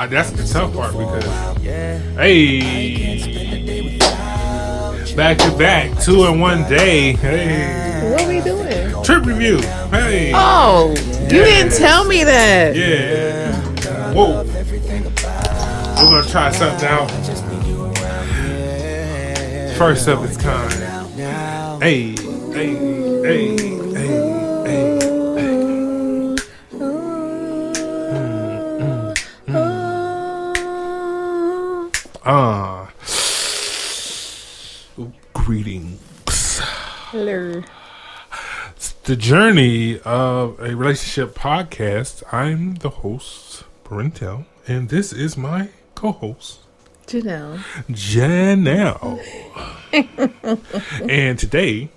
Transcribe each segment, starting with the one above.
That's the tough part because, hey, back to back, 2 in 1 day. Hey, What are we doing? trip review. Hey, Oh, you didn't tell me that. yeah. Whoa, we're gonna try something out. First of its kind. Hey, hey, hey, hey. Greetings. Hello. It's the journey of a relationship podcast. I'm the host, Bren'Tel, and this is my co-host, Janelle. And today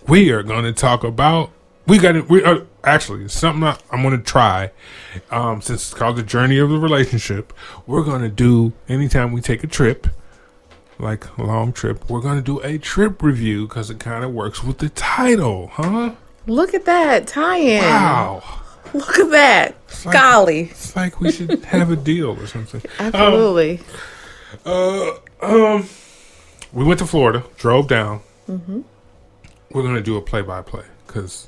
we are going to talk about actually something I'm going to try. Since it's called the journey of the relationship, we're going to do anytime we take a trip. Like a long trip, we're going to do a trip review because it kind of works with the title, huh? Look at that tie-in. Wow. Look at that. Golly. It's like we should have a deal or something. Absolutely. We went to Florida, drove down. Mm-hmm. We're going to do a play-by-play because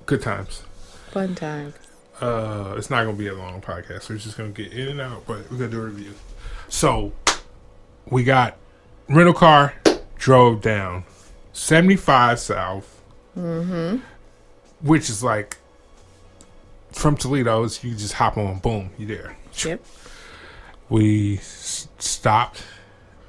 good times. Fun times. It's not going to be a long podcast. We're just going to get in and out, but we're going to do a review. So, we got rental car, drove down 75 south, which is like from Toledo. You just hop on, boom, you there. Yep. We stopped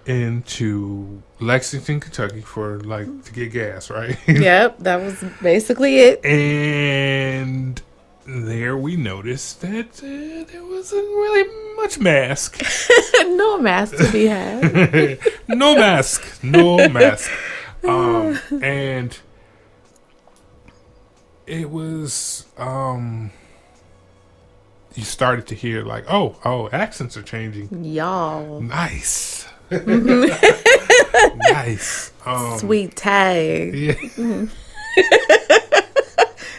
into Lexington, Kentucky to get gas, right? Yep, that was basically it. And there we noticed that there wasn't really much mask. No mask to be had. No mask. And it was you started to hear like, oh, accents are changing. Y'all. Nice. Nice. Sweet tag. Yeah.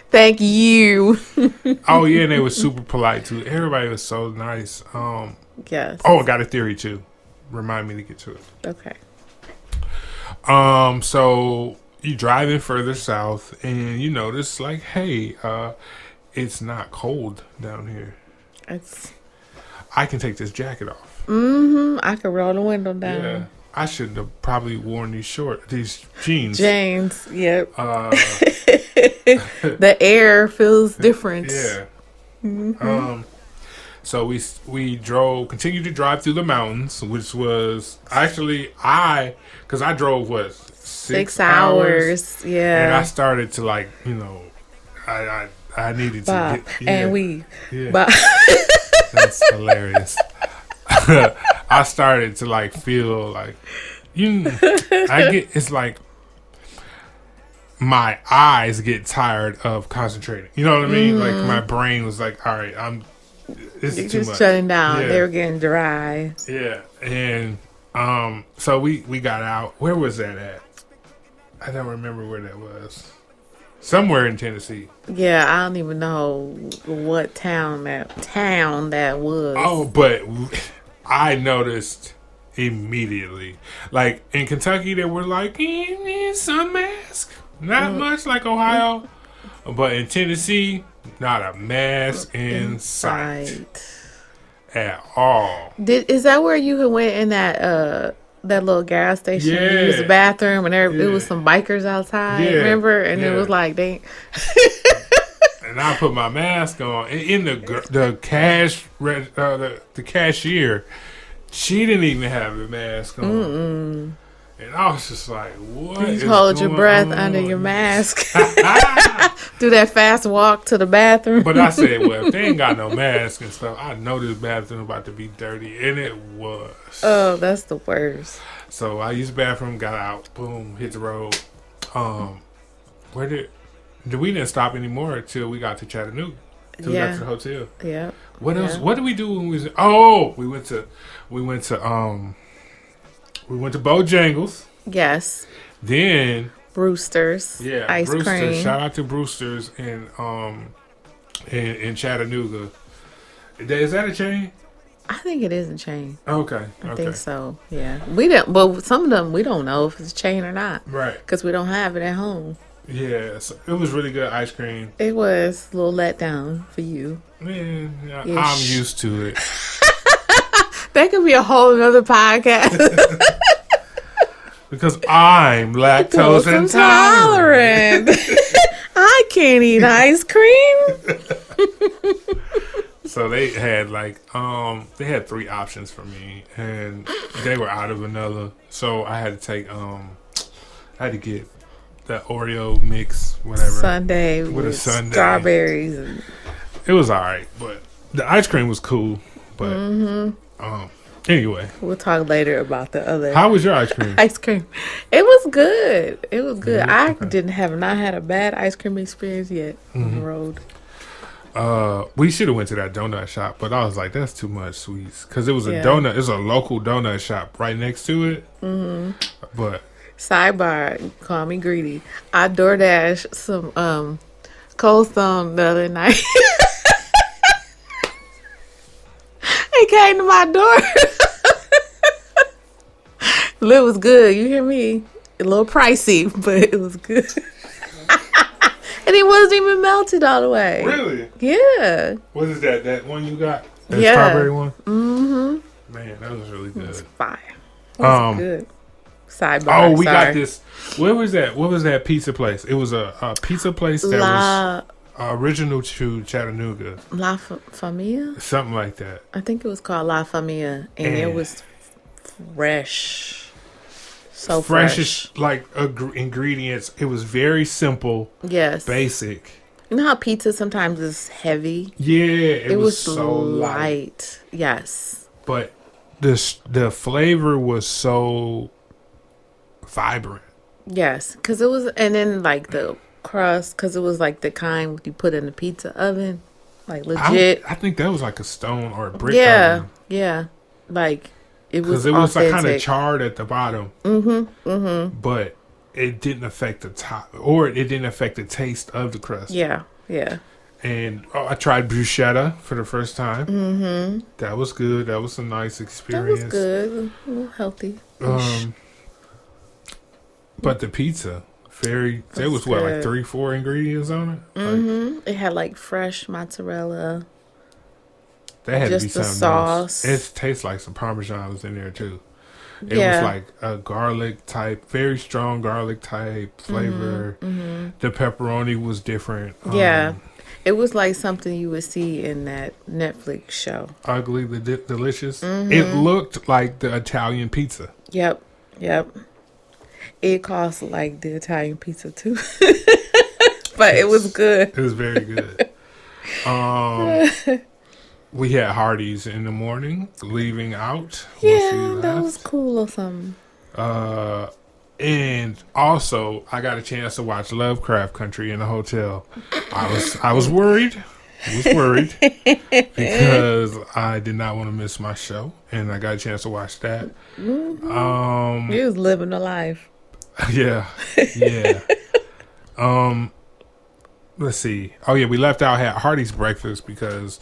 Thank you. Oh yeah, and they were super polite too. Everybody was so nice. Yes. Oh, I got a theory too. Remind me to get to it. Okay. So you driving further south and you notice like, hey, it's not cold down here. I can take this jacket off. I could roll the window down. Yeah. I should have probably worn these jeans. James, yep. The air feels different. Yeah. So we continued to drive through the mountains, which was actually because I drove 6 hours. Yeah. And I started to I needed Bop. to get, and we. Yeah. Bop. That's hilarious. I started to feel like it's like my eyes get tired of concentrating. You know what I mean? Like my brain was like, all right, this is too much. Shutting down. Yeah. They were getting dry. Yeah. And so we got out. Where was that at? I don't remember where that was. Somewhere in Tennessee. Yeah, I don't even know what town that was. Oh, but I noticed immediately. Like in Kentucky, they were like, some mask. Not much like Ohio. But in Tennessee, not a mask in sight. At all. Is that where you had went in that little gas station? Yeah. You used the bathroom and it was some bikers outside, remember? And it was like, they... And I put my mask on. In the cashier, she didn't even have a mask on. And I was just like, what? You hold your breath under your mask. Do that fast walk to the bathroom. But I said, well, if they ain't got no mask and stuff, I know this bathroom about to be dirty. And it was. Oh, that's the worst. So I used the bathroom, got out, boom, hit the road. We didn't stop anymore until we got to Chattanooga. Until we got to the hotel. Yeah. What else? What did we do when we was? Oh, we went to Bojangles. Yes. Then Brewster's. Yeah, Ice Brewster's. cream. Shout out to Brewster's in Chattanooga. Is that a chain? I think it is a chain. Okay. I think so. Yeah, we don't. But some of them we don't know if it's a chain or not. Right. Because we don't have it at home. Yeah, so it was really good ice cream. It was a little letdown for you. Man, I'm used to it. That could be a whole other podcast. Because I'm lactose intolerant. I can't eat ice cream. So they had they had 3 options for me, and they were out of vanilla. So I had to take I had to get the Oreo mix, whatever, Sundae with a sundae, strawberries. It was alright, but the ice cream was cool. But anyway, we'll talk later about the other. How was your ice cream? Ice cream, it was good. It was good. Mm-hmm. I have not had a bad ice cream experience yet on the road. We should have went to that donut shop, but I was like, that's too much sweets, because it was a donut. It's a local donut shop right next to it. Mm-hmm. But sidebar, call me greedy. I DoorDash some Cold Stone the other night. It came to my door. It was good. You hear me? A little pricey, but it was good. And it wasn't even melted all the way. Really? Yeah. What is that? That one you got? That Yeah. strawberry one? Mm-hmm. Man, that was really good. It was fire. It was good. Sidebar. Oh, we got this. Where was that? What was that pizza place? It was a pizza place that was original to Chattanooga. La Familia? Something like that. I think it was called La Familia. And it was fresh. So fresh. Like ingredients. It was very simple. Yes. Basic. You know how pizza sometimes is heavy? Yeah, it was so light. Yes. But the flavor was so vibrant. Yes, because it was, and then like the crust, because it was like the kind you put in the pizza oven, like legit. I think that was like a stone or a brick oven. Yeah, like it was. Because it was like kind of charred at the bottom. Mm-hmm. Mm-hmm. But it didn't affect the top, or it didn't affect the taste of the crust. Yeah, yeah. And I tried bruschetta for the first time. Mm-hmm. That was good. That was a nice experience. That was good. A little healthy. But the pizza, there was what, like 3-4 ingredients on it? Mm-hmm. Like, it had like fresh mozzarella. That had just to be something sauce. else. It tastes like some Parmesan was in there too. It was like a garlic type, very strong garlic type flavor. Mm-hmm. The pepperoni was different. Yeah. It was like something you would see in that Netflix show. Ugly, delicious. Mm-hmm. It looked like the Italian pizza. Yep. It cost like the Italian pizza too. But it was good. It was very good. We had Hardee's in the morning, leaving out. Yeah, that was cool or something. And also, I got a chance to watch Lovecraft Country in the hotel. I was worried. Because I did not want to miss my show, and I got a chance to watch that. Mm-hmm. You was living the life. Yeah. Let's see. Oh yeah, we left out had Hardee's breakfast because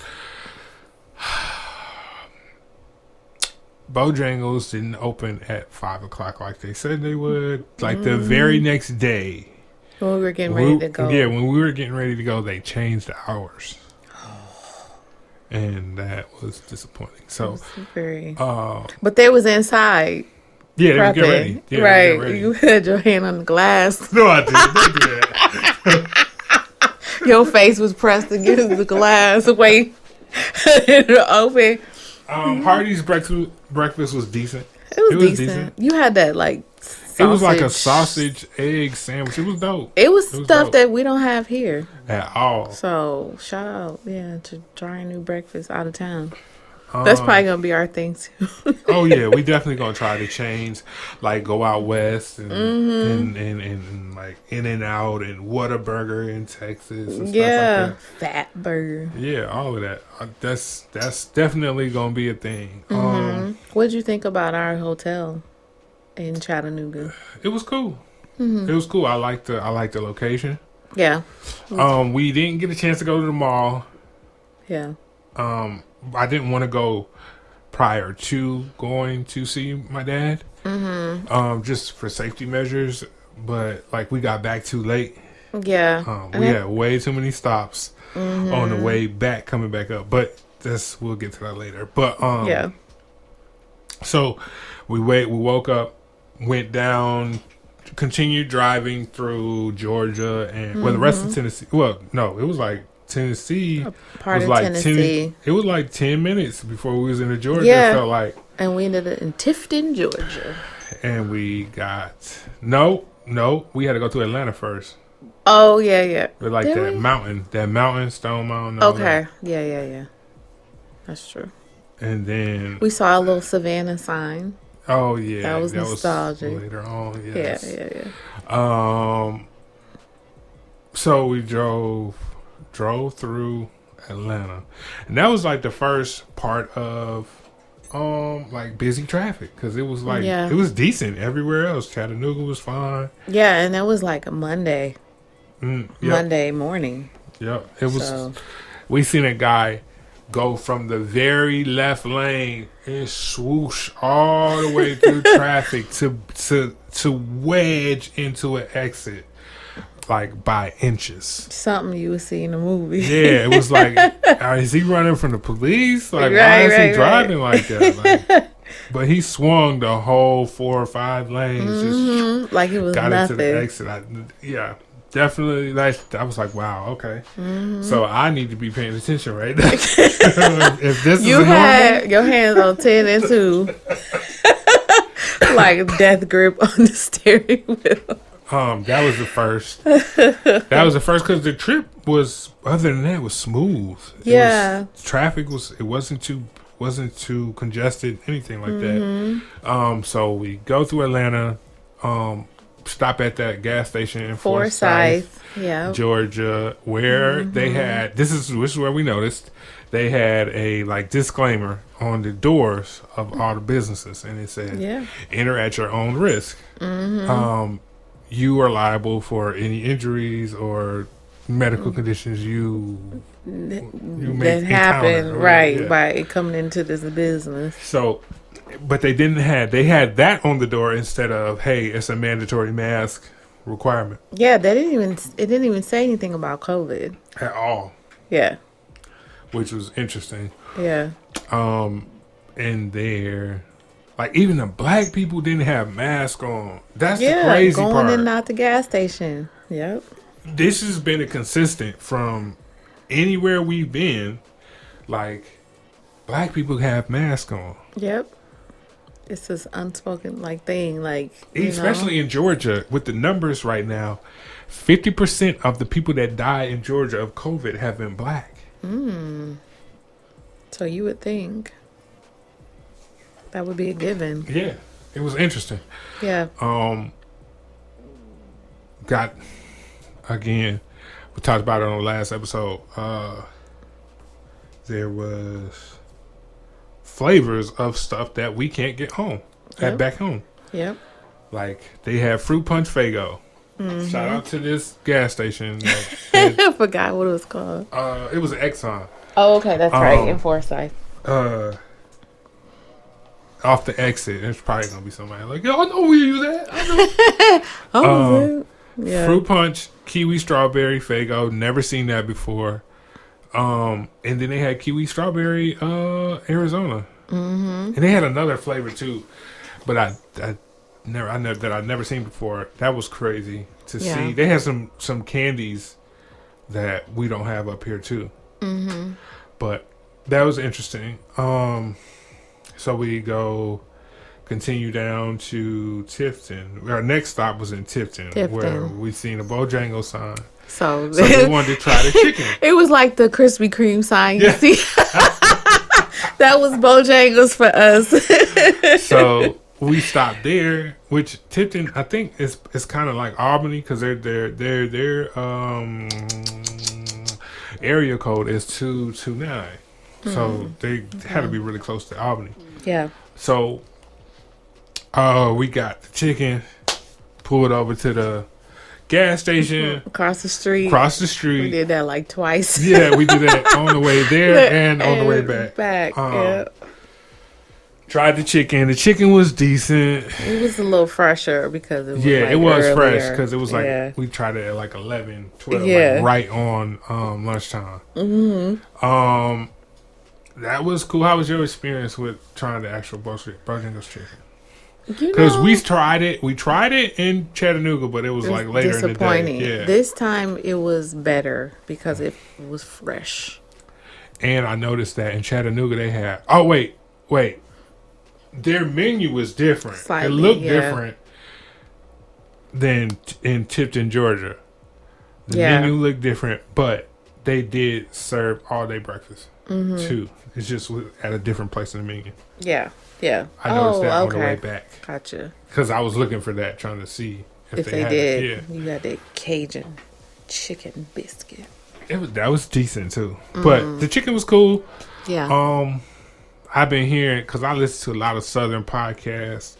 Bojangles didn't open at 5:00 like they said they would. Like the very next day, when we were getting ready to go. Yeah, when we were getting ready to go, they changed the hours. And that was disappointing. So, but they was inside. Yeah, they were getting ready. Yeah, right. Ready. You had your hand on the glass. No, I didn't. Don't do that. Your face was pressed against the glass. Wait, to open. Hardee's breakfast was decent. It was decent. You had that like sausage. It was like a sausage egg sandwich. It was dope. It was stuff that we don't have here at all. So shout out, to trying new breakfast out of town. That's probably gonna be our thing too. Oh yeah, we definitely gonna try to change, like go out west and like In-N-Out and Whataburger in Texas and stuff like that. Fat burger. Yeah, all of that. That's definitely gonna be a thing. What did you think about our hotel in Chattanooga? It was cool. It was cool. I liked the location. Yeah. We didn't get a chance to go to the mall. Yeah. I didn't want to go prior to going to see my dad, just for safety measures. But like we got back too late. Yeah, We had way too many stops on the way back, coming back up. But we'll get to that later. But yeah. So we woke up, went down, continued driving through Georgia and the rest of Tennessee. Well, no, it was like Tennessee. Part was of like Tennessee. it was like 10 minutes before we was into Georgia. Yeah. It felt like. And we ended up in Tifton, Georgia. And we got no, we had to go to Atlanta first. Oh yeah. But like Did that we? mountain, Stone Mountain. all Okay. that. Yeah. That's true. And then We saw a little Savannah sign. oh yeah, That was nostalgic. later on. Yes. Yeah. So we drove through Atlanta, and that was like the first part of like busy traffic, because it was like Yeah. it was decent everywhere else. Chattanooga was fine. Yeah, and that was like a Monday. Yep. Monday morning. Yep. It was. So. We seen a guy go from the very left lane and swoosh all the way through traffic to wedge into an exit, like by inches. Something you would see in a movie. Yeah, it was like, is he running from the police? Like, why Right, is he right. driving like that? Like, but he swung the whole 4 or 5 lanes, just Like it was got nothing. into the exit. Yeah. Definitely, I was like, wow, okay. So I need to be paying attention right now. If this You is had your hands on 10 and 2. Like a death grip on the steering wheel. that was the first. That was the first, because the trip was, other than that, was smooth. Traffic wasn't too congested, anything like that. So we go through Atlanta, stop at that gas station in Forsyth, Georgia, where they had, this is where we noticed they had a like disclaimer on the doors of all the businesses, and it said, enter at your own risk. You are liable for any injuries or medical conditions you may that happened, encounter, right, by it coming into this business. So, but they had that on the door instead of, hey, it's a mandatory mask requirement. Yeah, it didn't even say anything about COVID At all. Yeah. Which was interesting. Yeah. And there, like, even the black people didn't have masks on. That's the crazy going part. in and out the gas station. Yep. This has been a consistent from anywhere we've been. Like, black people have masks on. Yep. It's this unspoken thing, especially in Georgia with the numbers right now. 50% of the people that die in Georgia of COVID have been black. So you would think that would be a given. Yeah, it was interesting. Yeah. Got, again, we talked about it on the last episode. There was flavors of stuff that we can't get home at back home. Yep. Like, they have fruit punch Faygo. Shout out to this gas station. I forgot what it was called. It was an Exxon. Oh, okay, that's right, in Forsyth. Off the exit, there's probably gonna be somebody like, yo, I know where you at. I know. Yeah. Fruit punch, kiwi strawberry Faygo. Never seen that before. And then they had kiwi strawberry Arizona, and they had another flavor too, but I'd never seen before. That was crazy to see. They had some candies that we don't have up here too. But that was interesting. So we continue down to Tifton. Our next stop was in Tifton. Where we seen a Bojangles sign. So we wanted to try the chicken. It was like the Krispy Kreme sign you see. That was Bojangles for us. So we stopped there, which Tifton, I think, is kind of like Albany, because their area code is 229. So they had to be really close to Albany. Yeah. So we got the chicken, pulled over to the gas station. Across the street. We did that like twice. Yeah, we did that on the way there and on the way back. Yeah. Tried the chicken. The chicken was decent. It was a little fresher because it was It was earlier. fresh because it was like we tried it at like 11, 12, like right on lunchtime. Mm-hmm. That was cool. How was your experience with trying the actual Bojangles chicken? Because we tried it in Chattanooga, but it was like later in the day. Yeah. This time it was better because it was fresh. And I noticed that in Chattanooga they had. Oh wait, their menu was different. Slightly, it looked different than in Tipton, Georgia. The menu looked different, but they did serve all day breakfast too. It's just at a different place in the menu. Yeah. I noticed that on the way back. Gotcha. Because I was looking for that, trying to see if they had did. It. Yeah. You got that Cajun chicken biscuit. That was decent too, but the chicken was cool. Yeah. I've been hearing because I listen to a lot of Southern podcasts,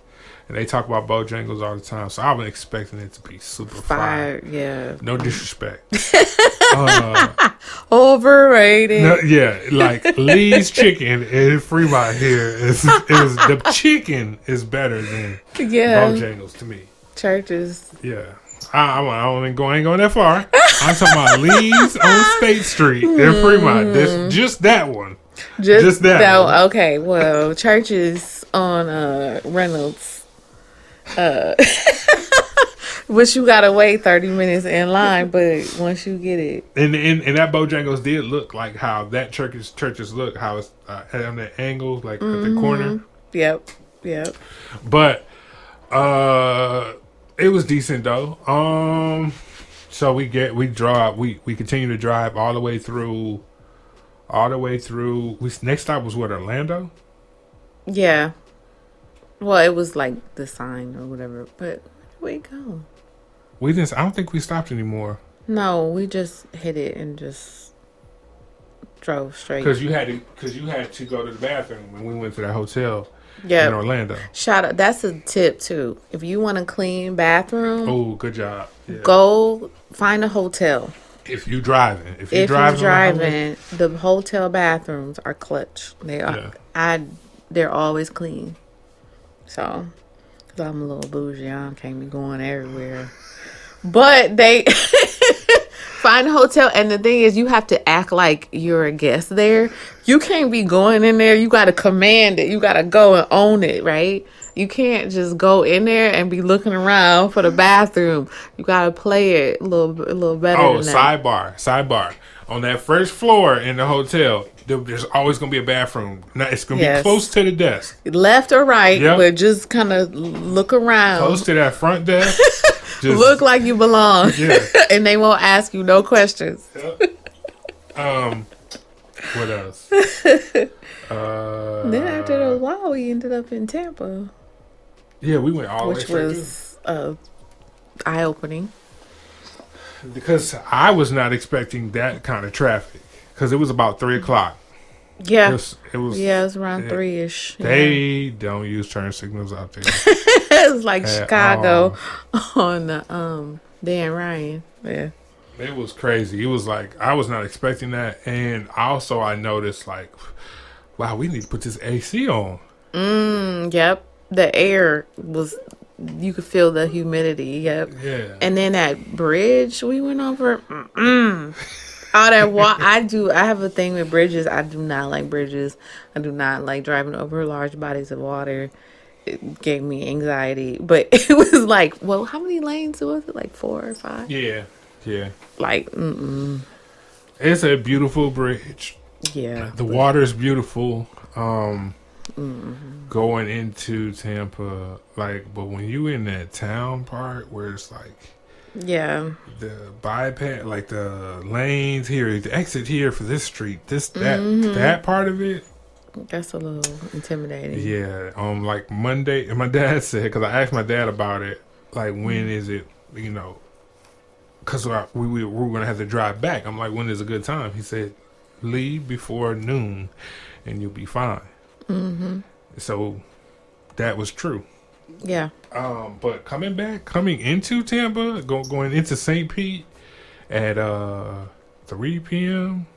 and they talk about Bojangles all the time. So I've been expecting it to be super fire. Yeah. No disrespect. Overrated. No, like Lee's chicken in Fremont here the chicken is better than Bojangles to me. Churches. Yeah. I ain't going that far. I'm talking about Lee's on State Street in Fremont. Just that one. Just that one. Okay, well, Churches on Reynolds. Which you gotta wait 30 minutes in line, but once you get it. And that Bojangles did look like how that churches look, how it's on that angle, like at the corner. Yep. But it was decent though. So we continue to drive all the way through. Next stop was what, Orlando? Yeah. Well, it was like the sign or whatever. But where we go? I don't think we stopped anymore. No, we just hit it and just drove straight. Because you had to go to the bathroom when we went to that hotel. Yeah, in Orlando. Shout out. That's a tip too. If you want a clean bathroom, oh, good job. Yeah. Go find a hotel. If you're driving, the hotel bathrooms are clutch. They are. They're always clean. So, because I'm a little bougie, I can't be going everywhere. But they find a hotel, and the thing is, you have to act like you're a guest there. You can't be going in there. You got to command it. You got to go and own it, right? You can't just go in there and be looking around for the bathroom. You got to play it a little better. Oh, than that. Sidebar. On that first floor in the hotel, there's always going to be a bathroom. Now, it's going to be close to the desk. Left or right, but just kind of look around. Close to that front desk. Just look like you belong. Yeah. And they won't ask you no questions. Yep. What else? Then after a while, we ended up in Tampa. Yeah, we went all the way straight, which was eye-opening. Because I was not expecting that kind of traffic. Because it was about 3 o'clock. Yeah. It was around 3-ish. They don't use turn signals out there. It's like Chicago on the Dan Ryan. Yeah. It was crazy. It was like, I was not expecting that. And also I noticed like, wow, we need to put this AC on. Yep. The air was, you could feel the humidity. Yep. Yeah. And then that bridge we went over. All that I have a thing with bridges. I do not like bridges. I do not like driving over large bodies of water. It gave me anxiety. But it was like, well, how many lanes was it? Like 4 or 5? Yeah. Like, It's a beautiful bridge. Yeah. The water is beautiful. Going into Tampa, like, but when you in that town part where it's like, yeah, the bypass, like the lanes here, the exit here for this street, that part of it, that's a little intimidating. Yeah. Like Monday, and my dad said, because I asked my dad about it, like, when is it, because we were gonna have to drive back. I'm like, when is a good time? He said, leave before noon, and you'll be fine. So that was true. Yeah. But coming into Tampa, going into St. Pete at 3 p.m.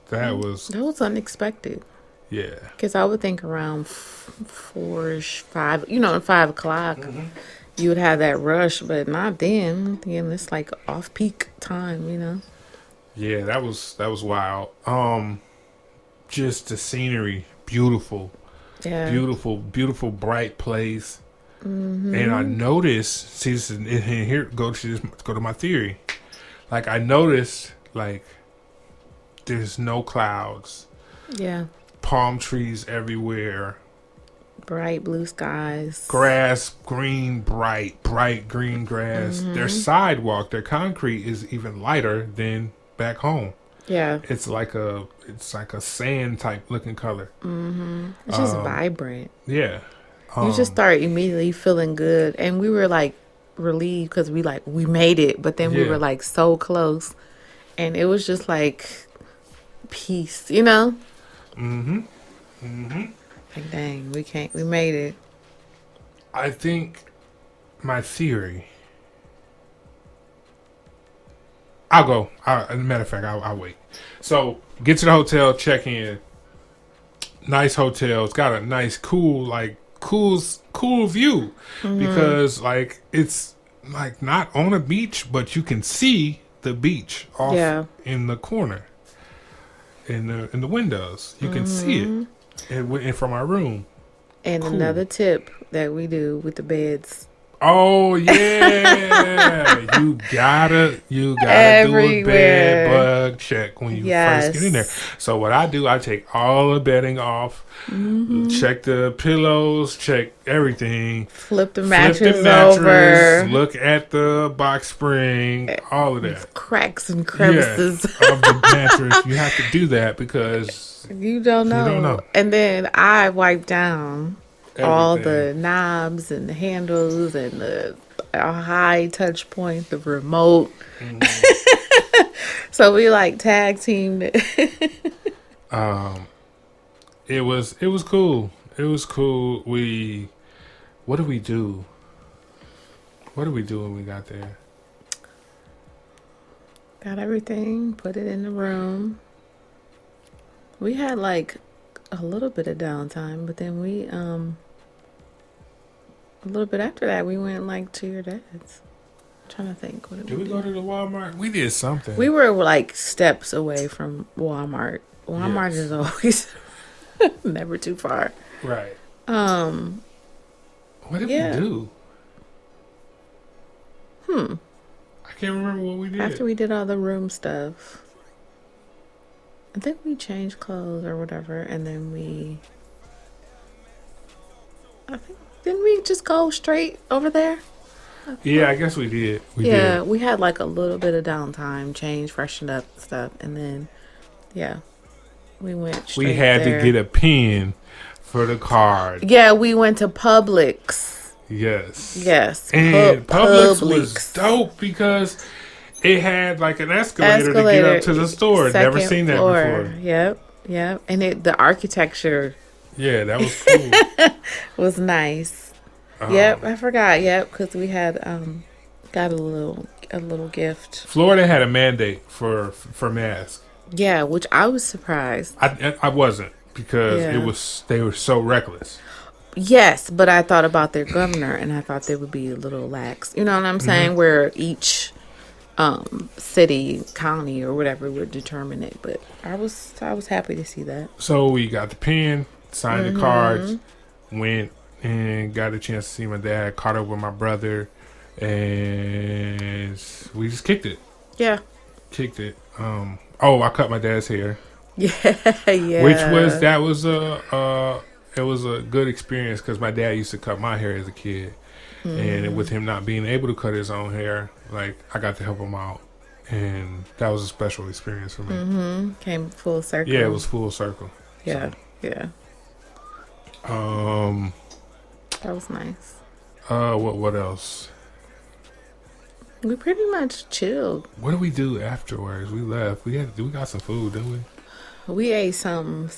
That was unexpected. Yeah. Because I would think around 4-ish, 5, 5 o'clock, you would have that rush, but not then. Then it's like off peak time. Yeah, that was wild. Just the scenery, beautiful. Yeah. Beautiful, bright place. And I noticed, see, this is, and here go to my theory. Like I noticed, like there's no clouds. Yeah. Palm trees everywhere. Bright blue skies. Grass, green, bright green grass. Their sidewalk, their concrete is even lighter than back home. Yeah. It's like a sand type looking color. It's just vibrant. Yeah. You just start immediately feeling good. And we were like relieved because we made it, but then we were like so close. And it was just like peace, Like, dang, we made it. I think my theory. I'll go. As a matter of fact, I'll wait. So, get to the hotel, check in. Nice hotel. It's got a nice, cool view. Because, like, it's, like, not on a beach, but you can see the beach off in the corner. In the windows. You can see it. And from our room. And another tip that we do with the beds. Oh yeah, you gotta do a bed bug check when you first get in there. So what I do, I take all the bedding off, check the pillows, check everything, flip the mattress over, look at the box spring, all of that, cracks and crevices of the mattress. You have to do that because you don't know. And then I wipe down all the knobs and the handles and the high touch point, the remote. So we like tag teamed it. It was cool. It was cool. What did we do? What did we do when we got there? Got everything, put it in the room. We had like a little bit of downtime, but then we a little bit after that we went like to your dad's. I'm trying to think, what did we go to the Walmart? We did something. We were like steps away from Walmart. Walmart is always never too far. Right. What did we do? I can't remember what we did. After we did all the room stuff, I think we changed clothes or whatever, and then didn't we just go straight over there? Yeah, I guess we did. We had like a little bit of downtime, change, freshen up stuff, and then we went straight We had there. to get a pen for the card. Yeah, we went to Publix. Yes. And Publix was dope because it had like an escalator to get up to the store. Never seen that before. Yep. And the architecture. Yeah, that was cool. Was nice. Yep, I forgot. Yep, because we had got a little gift. Florida had a mandate for masks. Yeah, which I was surprised. I wasn't because they were so reckless. Yes, but I thought about their governor and I thought they would be a little lax. You know what I'm saying? Where each city, county, or whatever would determine it. But I was happy to see that. So we got the pen, signed the cards, went and got a chance to see my dad, caught up with my brother, and we just kicked it. Yeah. Kicked it. I cut my dad's hair. Yeah. It was a good experience because my dad used to cut my hair as a kid. And with him not being able to cut his own hair, like, I got to help him out. And that was a special experience for me. Came full circle. Yeah, it was full circle. Yeah, so. That was nice. What else? We pretty much chilled. What did we do afterwards? We left. We got some food, didn't we? We ate some.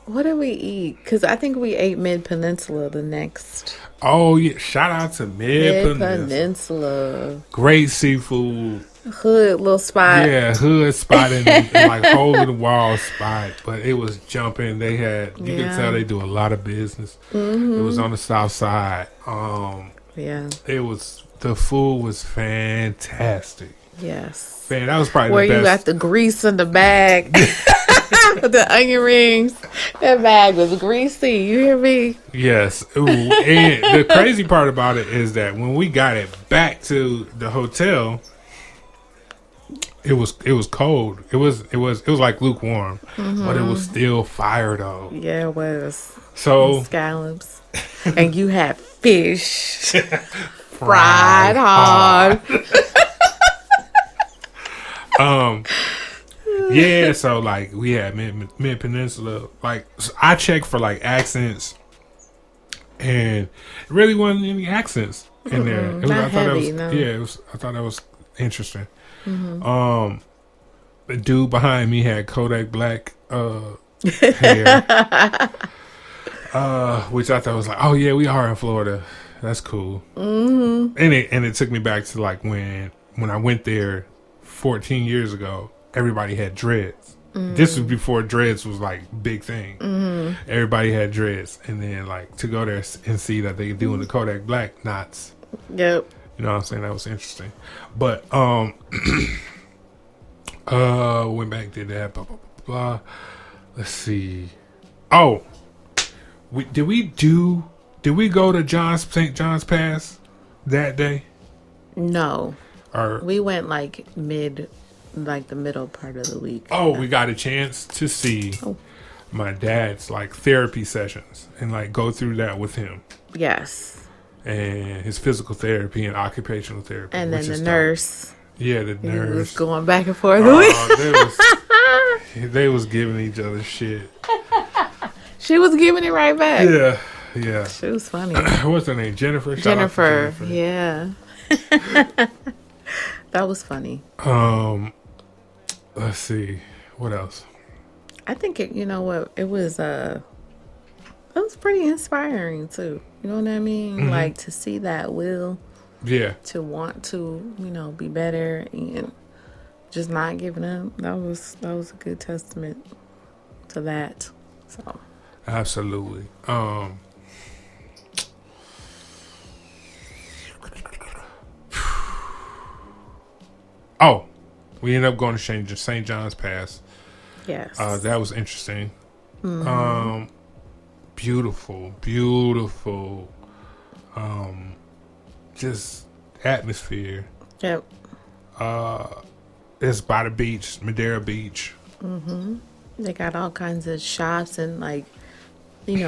What did we eat? Because I think we ate Mid-Peninsula the next. Oh, yeah. Shout out to Mid-Peninsula. Mid-Peninsula. Great seafood. hood little spot. Yeah, hood spot and like hole in the wall spot, but it was jumping. They had you could tell they do a lot of business. It was on the south side. It was the food was fantastic. Yes, man, that was probably where the best. You got the grease in the bag. The onion rings. That bag was greasy. You hear me? Yes. Ooh, and the crazy part about it is that when we got it back to the hotel, it was cold. It was like lukewarm, but it was still fire though. Yeah, it was. So and scallops, and you had fish fried hard. Yeah, so like we had Mid Peninsula. Like I checked for like accents, and it really wasn't any accents in there. It was, not I thought heavy, that was, no. yeah, it was. I thought that was interesting. The dude behind me had Kodak Black hair, which I thought was like, oh yeah, we are in Florida. That's cool. And it took me back to like when I went there 14 years ago. Everybody had dreads. This was before dreads was like big thing. Everybody had dreads, and then like to go there and see that they doing the Kodak Black knots. Yep. You know what I'm saying? That was interesting. But went back, did that. Blah blah blah. Blah. Let's see. Oh, did we go to St. John's Pass that day? No. Or we went like the middle part of the week. Oh, we got a chance to see my dad's like therapy sessions and like go through that with him. Yes. And his physical therapy and occupational therapy. And then the nurse. Yeah, the nurse. Was going back and forth. They was giving each other shit. She was giving it right back. Yeah, yeah. She was funny. What's her name? Jennifer? Jennifer. Yeah. That was funny. Let's see. What else? I think it was pretty inspiring too. You know what I mean? Like to see that will. Yeah. To want to, be better and just not giving up. That was a good testament to that. So absolutely. Oh, we ended up going to St. John's Pass. Yes. That was interesting. Beautiful. Just atmosphere. Yep. It's by the beach, Madeira Beach. They got all kinds of shops and like,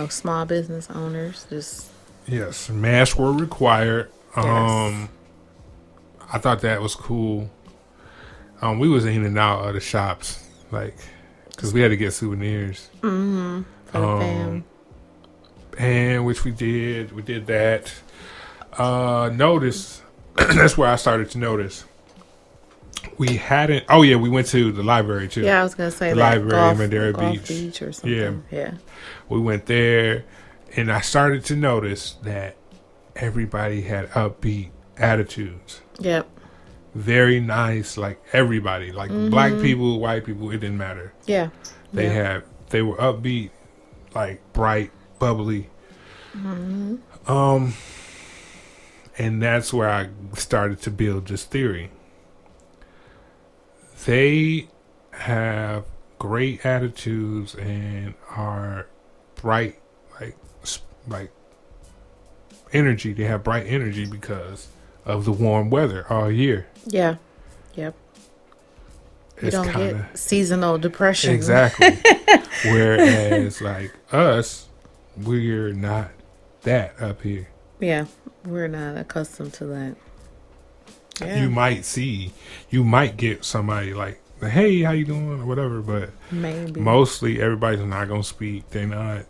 small business owners. Just yes, masks were required. Yes. I thought that was cool. We was in and out of the shops, like, because we had to get souvenirs. For the fam. And which we did that. Notice, that's where I started to notice. We hadn't, we went to the library too. Yeah, I was going to say the that. library in Madeira Golf Beach. or something. Yeah. We went there, and I started to notice that everybody had upbeat attitudes. Yep. Very nice, like everybody, like black people, white people, it didn't matter. Yeah. They were upbeat, like bright, bubbly. And that's where I started to build this theory. They have great attitudes and are bright, like energy. They have bright energy because of the warm weather all year. Yeah. Yep. You don't get seasonal depression. Exactly. Whereas like us, we're not that up here. Yeah. We're not accustomed to that. Yeah. You might get somebody like, hey, how you doing or whatever, but maybe mostly everybody's not gonna speak. They're not.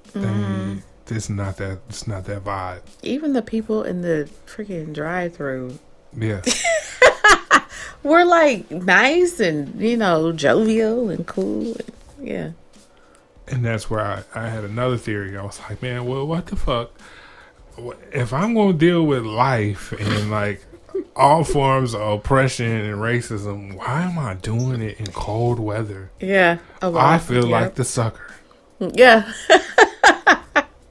It's not that vibe. Even the people in the freaking drive-through. Yeah. We're like nice and jovial and cool. Yeah. And that's where I had another theory. I was like, man, well, what the fuck? If I'm gonna deal with life and like all forms of oppression and racism. Why am I doing it in cold weather? Yeah. Oh, well, I feel like the sucker. Yeah.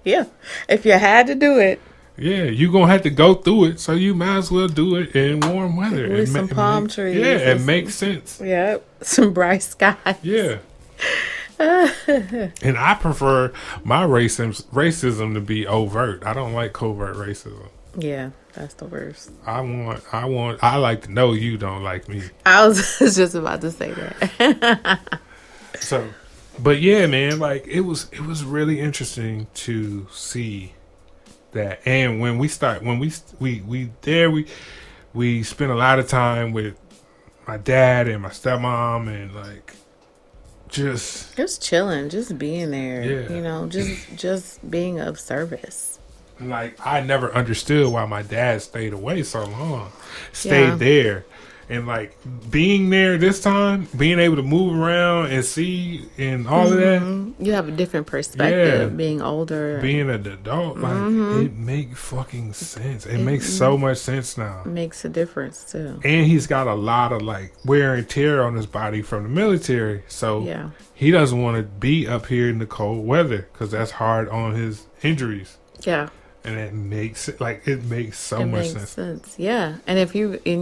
Yeah. If you had to do it. Yeah, you're going to have to go through it, so you might as well do it in warm weather. With some palm trees. Yeah, it makes sense. Yeah. Some bright skies. Yeah. And I prefer my racism to be overt. I don't like covert racism. Yeah, that's the worst. I like to know you don't like me. I was just about to say that. So, but yeah, man, like it was really interesting to see that. And when we spent a lot of time with my dad and my stepmom and like just chilling, just being there. Yeah. You know, just being of service. Like I never understood why my dad stayed away so long, stayed there, and like being there this time, being able to move around and see and all of that. You have a different perspective being older, being an adult. Like it makes fucking sense. It makes so much sense now. It makes a difference too. And he's got a lot of like wear and tear on his body from the military, so he doesn't want to be up here in the cold weather because that's hard on his injuries. Yeah. And it makes so much sense. Yeah. And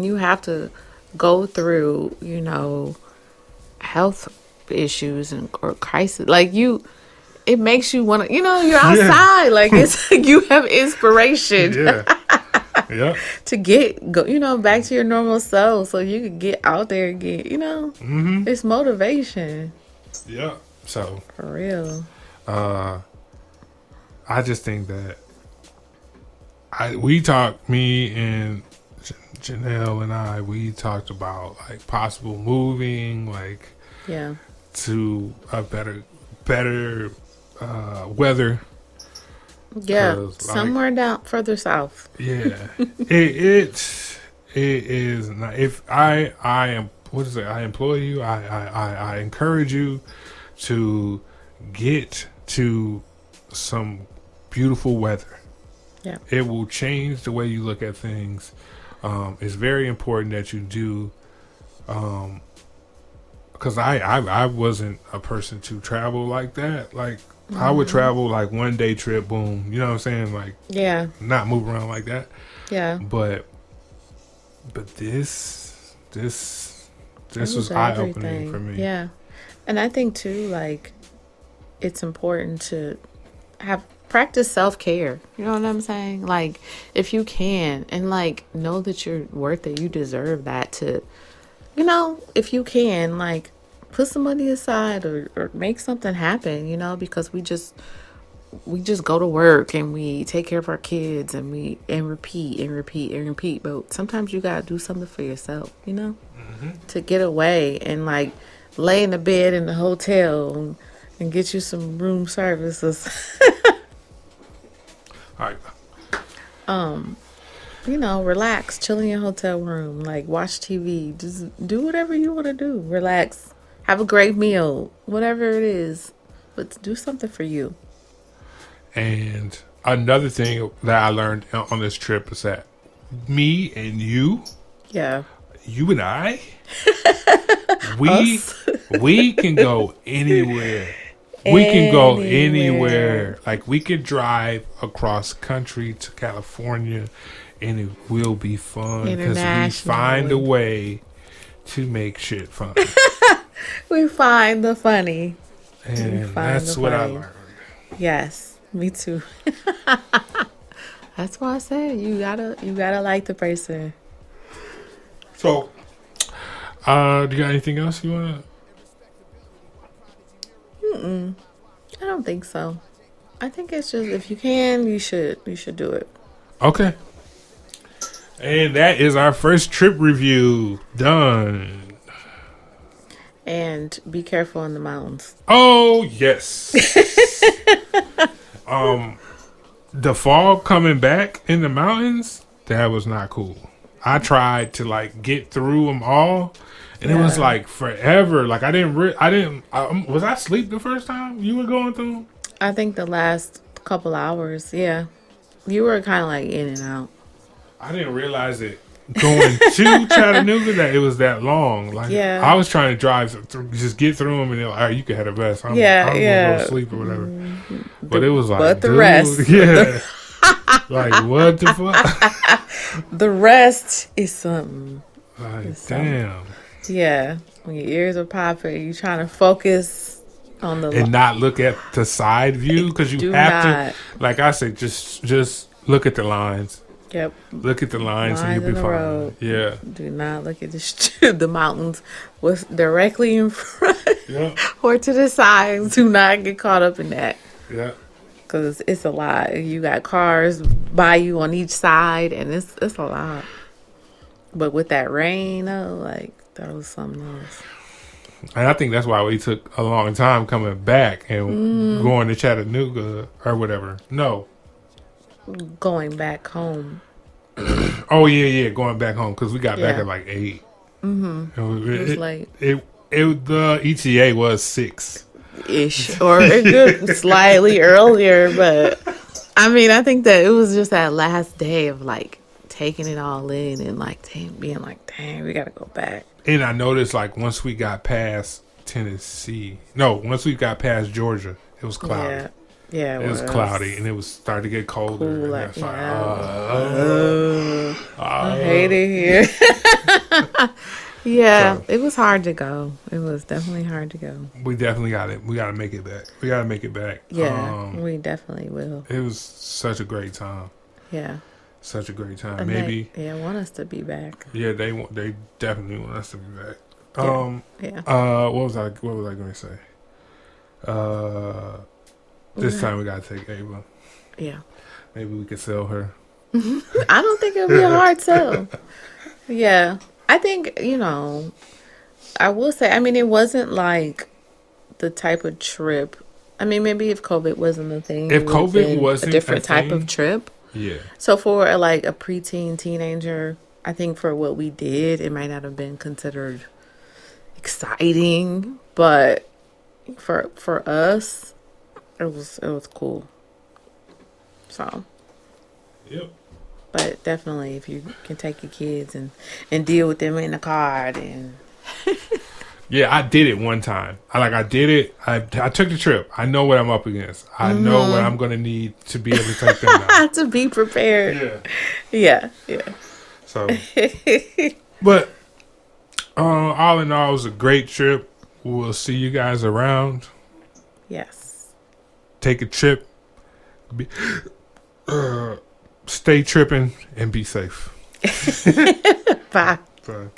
you have to go through, you know, health issues or crisis. Like it makes you want to, you know, you're outside. Like it's you have inspiration. Yeah. To go, you know, back to your normal self so you can get out there and get, you know, it's motivation. Yeah. So. For real. I just think that me and Janelle and we talked about like possible moving, like to a better weather. Yeah, somewhere further south. Yeah, it is not. If I am, what is it? I employ you. I encourage you to get to some beautiful weather. Yeah, it will change the way you look at things. It's very important that you do, because I wasn't a person to travel like that. Like I would travel like 1 day trip, boom. You know what I'm saying? Like not move around like that. Yeah. But this was eye opening for me. Yeah, and I think too, like it's important to practice self-care. You know what I'm saying? Like if you can, and like know that you're worth it, you deserve that to, you know, if you can, like put some money aside or make something happen, you know, because we just go to work and we take care of our kids and repeat. But sometimes you gotta do something for yourself, you know, to get away and like lay in the bed in the hotel and get you some room services. You know, relax, chill in your hotel room, like watch TV, just do whatever you want to do. Relax, have a great meal, whatever it is, but do something for you. And another thing that I learned on this trip is that me and you and I, we can go anywhere. We can go anywhere. Like we could drive across country to California, and it will be fun because we find a way to make shit fun. We find the funny, and that's what I learned. Yes, me too. That's why I said you gotta like the person. So, do you got anything else you wanna? I don't think so. I think it's just if you can, you should do it. Okay. And that is our first trip review done. And be careful in the mountains. Oh yes. The fog coming back in the mountains, that was not cool. I tried to like get through them all. And it was like forever. Like I didn't was I asleep the first time you were going through? I think the last couple hours, yeah. You were kind of like in and out. I didn't realize it going to Chattanooga that it was that long. Like, Yeah. I was trying to drive just get through them, and they're like, all right, you can have the best. I'm gonna go to sleep or whatever. But it was like, but the dude, rest, yeah. Like, what the fuck? The rest is something. Like, damn. Yeah, when your ears are popping, you trying to focus on the and not look at the side view because you have to. Like I said, just look at the lines. Yep. Look at the lines and you'll be fine. Road. Yeah. Do not look at the mountains. What's directly in front or to the sides. Do not get caught up in that. Yeah. Because it's a lot. You got cars by you on each side, and it's a lot. But with that rain, though, like, that was something else. And I think that's why we took a long time coming back and going to Chattanooga or whatever. No. Going back home. Oh, yeah, going back home because we got back at like 8. Mm-hmm. It was late. The ETA was 6-ish. Or it could slightly earlier, but I mean, I think that it was just that last day of like taking it all in and like being like, dang, we gotta go back. And I noticed like once we got past once we got past Georgia, it was cloudy. Yeah, it was cloudy and it was starting to get colder. Cool, and I hate it here. Yeah, so, it was hard to go. It was definitely hard to go. We definitely got it. We got to make it back. Yeah, we definitely will. It was such a great time. Yeah. Such a great time. And Maybe they want us to be back. Yeah, they definitely want us to be back. What was I going to say? This time we got to take Ava. Yeah. Maybe we could sell her. I don't think it'll be a hard sell. Yeah. I think, I will say, I mean, it wasn't like the type of trip. I mean, maybe if COVID wasn't a thing. If COVID wasn't a different type of trip. Yeah. So for a preteen teenager, I think for what we did, it might not have been considered exciting, but for us, it was cool. So. Yep. But definitely, if you can take your kids and deal with them in the car, then. Yeah, I did it one time. I did it. I took the trip. I know what I'm up against. I know what I'm going to need to be able to take them out. To be prepared. Yeah. Yeah. So, but all in all, it was a great trip. We'll see you guys around. Yes. Take a trip. Stay tripping and be safe. Bye. Bye.